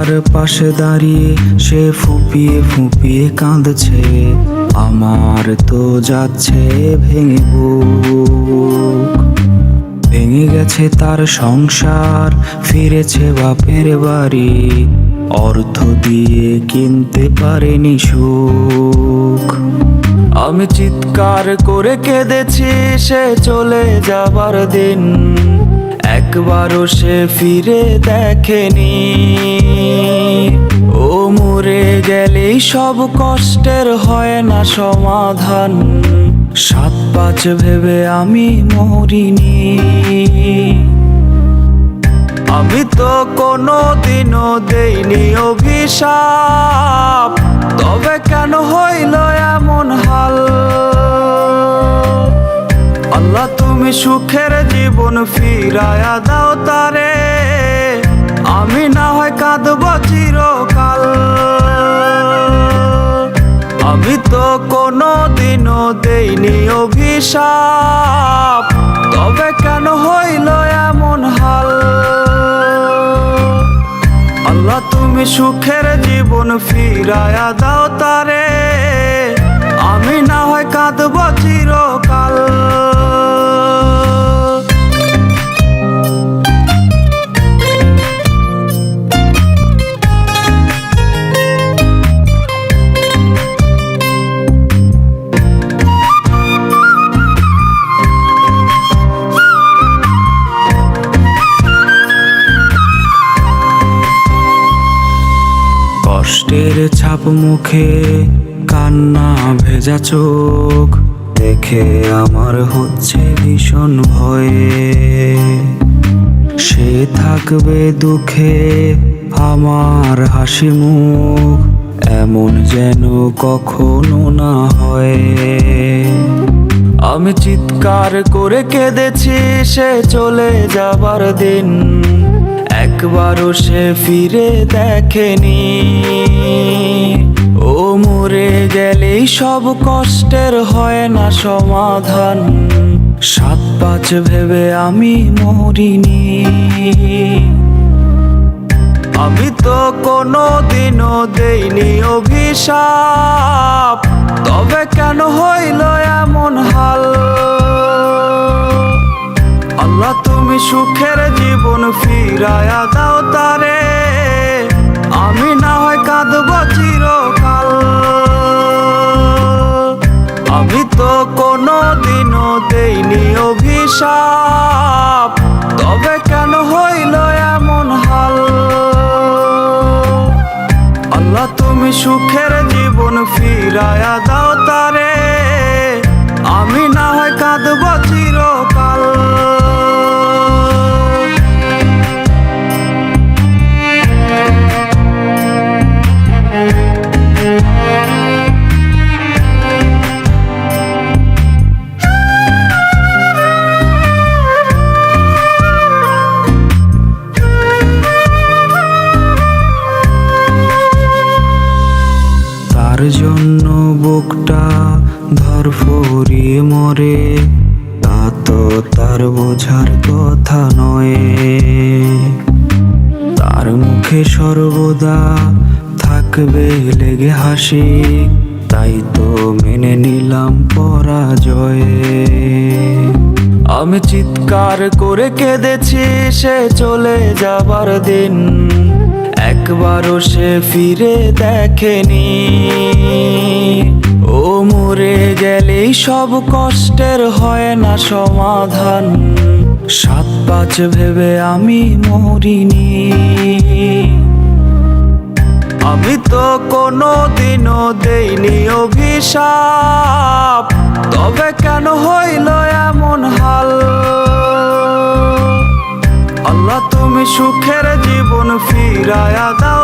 তার পাশে দাঁড়িয়ে সে ফুপিয়ে ফুপিয়ে কাঁদছে, আমার তো যাচ্ছে ভেঙে বুক। ভেঙে গেছে তার সংসার, ফিরেছে বাপের বাড়ি, অর্থ দিয়ে কিনতে পারেনি সুখ। আমি চিৎকার করে কেঁদেছি সে চলে যাবার দিন, একবারও সে ফিরে দেখেনি। ও মরে গেলেই সব কষ্টের হয় না সমাধান, 7-5 ভেবে আমি মরিনি। আমি তো কোনো দিনও দেইনি অভিশাপ, তবে কেন হইল এমন হাল? আল্লাহ তুমি সুখের জীবন ফিরায়া দাও তারে, আমি না হয় কাঁদব চিরকাল। আমি তো কোনো দিনও দেইনি অভিশাপ, তবে কেন হইল এমন হাল? আল্লাহ তুমি সুখের জীবন ফিরায়া দাও তারে, আমি না হয় কাঁদব চিরকাল। কষ্টের ছাপ মুখে, কান্না ভেজা চোখ, দেখে আমার হচ্ছে ভীষণ ভয়ে। সে থাকবে দুঃখে আমার হাসি মুখ, এমন যেন কখনো না হয়। আমি চিৎকার করে কেঁদেছি সে চলে যাবার দিন, একবারও সে ফিরে দেখেনি। ও মরে গেলেই সব কষ্টের হয় না সমাধান, 7-5 ভেবে আমি মরিনি। আমি তো কোনো দিনও দেইনি অভিশাপ, তবে কেন হইল এমন হাল? আল্লাহ তুমি সুখের জীবন ফিরায়া দাও তারে, আমি না হয় কাঁদব চিরকাল। আমি তো কোনো দিনও দেইনি অভিশাপ, তবে কেন হইল এমন হাল? আল্লাহ তুমি সুখের জীবন ফিরায়া দাও তারে, আমি না হয় কাঁদব চিরকাল। তার জন্য বুকটা ধরফরিয়ে মরে, তা তো তার বোঝার কথা নয়। তার মুখে সর্বদা থাকবে লেগে হাসি, তাই তো মেনে নিলাম পরাজয়ে। আমি চিৎকার করে কেঁদেছি সে চলে যাবার দিন, একবারও সে ফিরে দেখেনি। ও মরে গেলেই সব কষ্টের হয় না সমাধান, 7-5 ভেবে আমি মরিনি। আমি তো কোনো দিনও দেইনি অভিশাপ, তবে কেন হইল এমন হাল? আল্লাহ তুমি সুখের জীবন ফিরায়া দাও